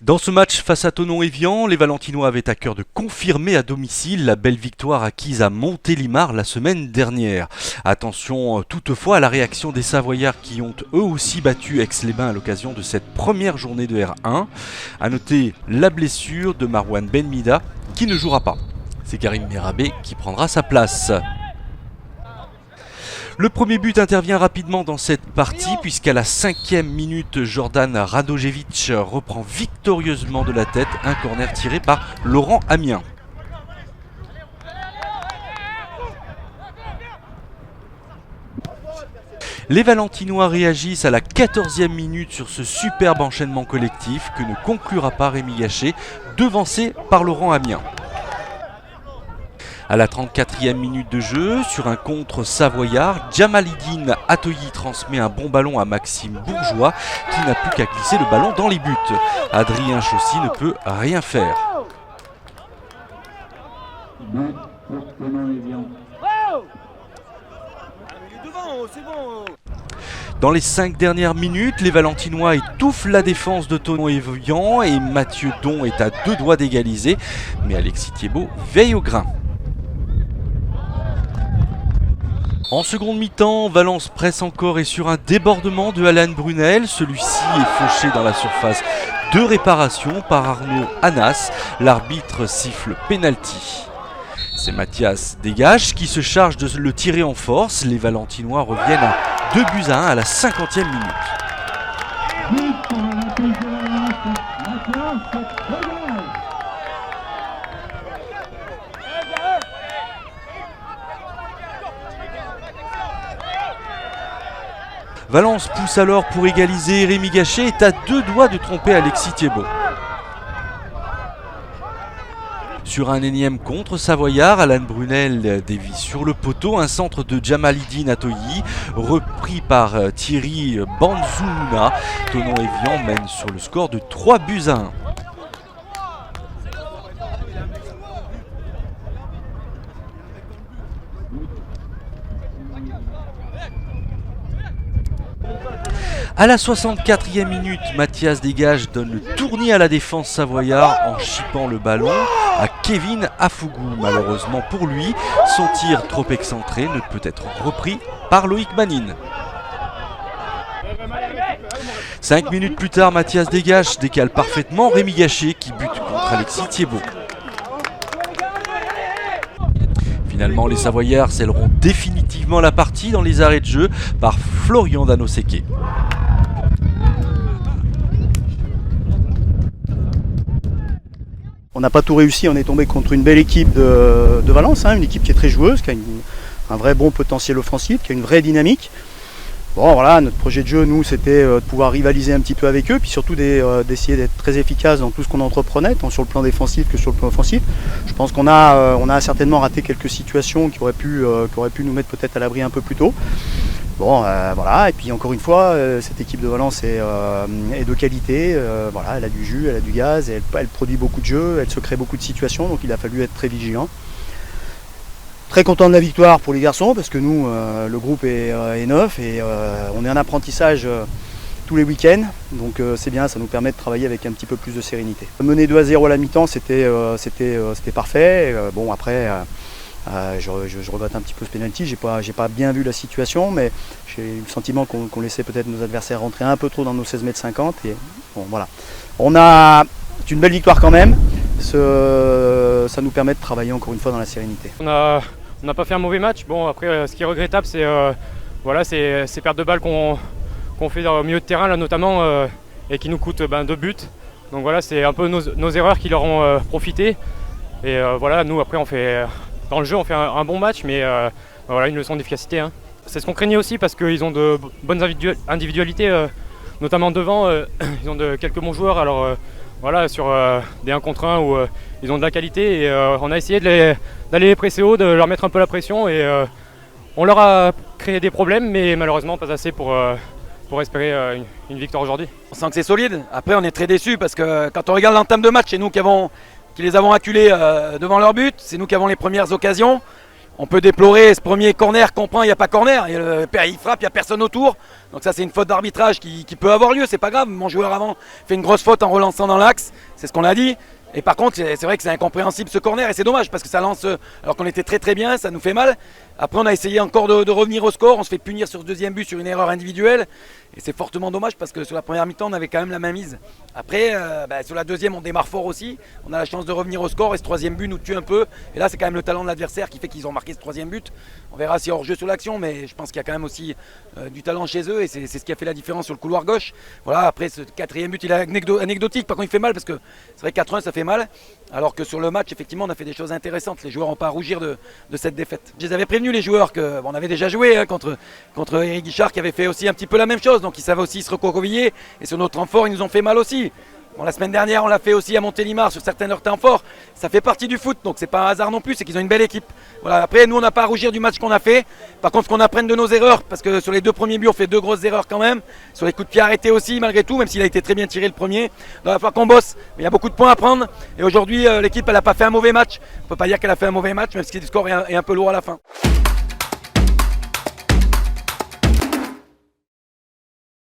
Dans ce match face à Thonon-Évian, les Valentinois avaient à cœur de confirmer à domicile la belle victoire acquise à Montélimar la semaine dernière. Attention toutefois à la réaction des Savoyards qui ont eux aussi battu Aix-les-Bains à l'occasion de cette première journée de R1. A noter la blessure de Marouane Benmida qui ne jouera pas. C'est Karim Merabé qui prendra sa place. Le premier but intervient rapidement dans cette partie puisqu'à la 5e minute, Jordan Radojevic reprend victorieusement de la tête un corner tiré par Laurent Amiens. Les Valentinois réagissent à la 14e minute sur ce superbe enchaînement collectif que ne conclura pas Rémi Gachet, devancé par Laurent Amiens. À la 34e minute de jeu, sur un contre savoyard, Djamalidine Atoyi transmet un bon ballon à Maxime Bourgeois qui n'a plus qu'à glisser le ballon dans les buts. Adrien Chaussy ne peut rien faire. Dans les 5 dernières minutes, les Valentinois étouffent la défense de Thonon-Évian et Mathieu Don est à 2 doigts d'égaliser, mais Alexis Thiebaud veille au grain. En seconde mi-temps, Valence presse encore et sur un débordement de Alan Brunel, celui-ci est fauché dans la surface de réparation par Arnaud Anas, l'arbitre siffle penalty. C'est Mathias Dégage qui se charge de le tirer en force, les Valentinois reviennent à 2-1 à la 50e minute. Valence pousse alors pour égaliser, Rémi Gachet est à 2 doigts de tromper Alexis Thiebaud. Sur un énième contre savoyard, Alan Brunel dévie sur le poteau, un centre de Djamalidine Atoyi, repris par Thierry Banzoumouna. Thonon-Évian mène sur le score de 3-1. À la 64e minute, Mathias Dégage donne le tournis à la défense savoyard en chippant le ballon à Kevin Afougou. Malheureusement pour lui, son tir trop excentré ne peut être repris par Loïc Manine. 5 minutes plus tard, Mathias Dégage décale parfaitement Rémi Gachet qui bute contre Alexis Thiebaud. Finalement, les Savoyards scelleront définitivement la partie dans les arrêts de jeu par Florian Danoseke. On n'a pas tout réussi, on est tombé contre une belle équipe de Valence, une équipe qui est très joueuse, qui a un vrai bon potentiel offensif, qui a une vraie dynamique. Bon voilà, notre projet de jeu, nous, c'était de pouvoir rivaliser un petit peu avec eux, puis surtout d'essayer d'être très efficace dans tout ce qu'on entreprenait, tant sur le plan défensif que sur le plan offensif. Je pense qu'on a certainement raté quelques situations qui auraient pu nous mettre peut-être à l'abri un peu plus tôt. Bon, voilà, et puis encore une fois, cette équipe de Valence est de qualité, voilà, elle a du jus, elle a du gaz, elle produit beaucoup de jeux, elle se crée beaucoup de situations, donc il a fallu être très vigilant. Très content de la victoire pour les garçons, parce que nous, le groupe est neuf et on est en apprentissage tous les week-ends, donc c'est bien, ça nous permet de travailler avec un petit peu plus de sérénité. Mener 2-0 à la mi-temps, c'était parfait, bon après... je regrette un petit peu ce penalty, j'ai pas bien vu la situation, mais j'ai eu le sentiment qu'on laissait peut-être nos adversaires rentrer un peu trop dans nos 16,50 m. Et bon voilà. C'est une belle victoire quand même, ça nous permet de travailler encore une fois dans la sérénité. On n'a pas fait un mauvais match, bon après ce qui est regrettable c'est voilà, ces pertes de balles qu'on fait au milieu de terrain là notamment et qui nous coûtent 2 buts. Donc voilà, c'est un peu nos erreurs qui leur ont profité. Et voilà, nous après on fait... Dans le jeu, on fait un bon match, mais voilà, une leçon d'efficacité. C'est ce qu'on craignait aussi parce qu'ils ont de bonnes individualités, notamment devant. Ils ont quelques bons joueurs. Alors voilà, sur des 1 contre 1 où ils ont de la qualité. Et on a essayé d'aller les presser haut, de leur mettre un peu la pression. Et on leur a créé des problèmes, mais malheureusement pas assez pour espérer une victoire aujourd'hui. On sent que c'est solide. Après, on est très déçus parce que quand on regarde l'entame de match, c'est nous qui les avons acculés devant leur but, c'est nous qui avons les premières occasions. On peut déplorer ce premier corner qu'on prend, il n'y a pas corner. Et le père il frappe, il n'y a personne autour. Donc ça c'est une faute d'arbitrage qui peut avoir lieu, c'est pas grave. Mon joueur avant fait une grosse faute en relançant dans l'axe, c'est ce qu'on a dit. Et par contre c'est vrai que c'est incompréhensible ce corner et c'est dommage parce que ça lance alors qu'on était très bien, ça nous fait mal. Après on a essayé encore de revenir au score, on se fait punir sur ce deuxième but sur une erreur individuelle. Et c'est fortement dommage parce que sur la première mi-temps on avait quand même la main mise. Après sur la deuxième on démarre fort aussi, on a la chance de revenir au score et ce troisième but nous tue un peu. Et là c'est quand même le talent de l'adversaire qui fait qu'ils ont marqué ce troisième but. On verra s'il y a hors-jeu sur l'action, mais je pense qu'il y a quand même aussi du talent chez eux et c'est ce qui a fait la différence sur le couloir gauche. Voilà, après ce quatrième but il est anecdotique, par contre il fait mal parce que c'est vrai 4-1 ça fait mal. Alors que sur le match effectivement on a fait des choses intéressantes, les joueurs n'ont pas à rougir de cette défaite. Je les avais prévenus les joueurs qu'on avait déjà joué contre Eric Guichard qui avait fait aussi un petit peu la même chose, donc ils savaient aussi se recroqueviller et sur notre temps fort ils nous ont fait mal aussi. Bon, la semaine dernière, on l'a fait aussi à Montélimar sur certains de leurs temps forts. Ça fait partie du foot, donc c'est pas un hasard non plus, c'est qu'ils ont une belle équipe. Voilà. Après, nous, on n'a pas à rougir du match qu'on a fait. Par contre, qu'on apprenne de nos erreurs, parce que sur les 2 premiers buts, on fait 2 grosses erreurs quand même. Sur les coups de pied arrêtés aussi, malgré tout, même s'il a été très bien tiré le premier. Donc, il va falloir qu'on bosse. Mais il y a beaucoup de points à prendre. Et aujourd'hui, l'équipe, elle n'a pas fait un mauvais match. On ne peut pas dire qu'elle a fait un mauvais match, même si le score est un peu lourd à la fin.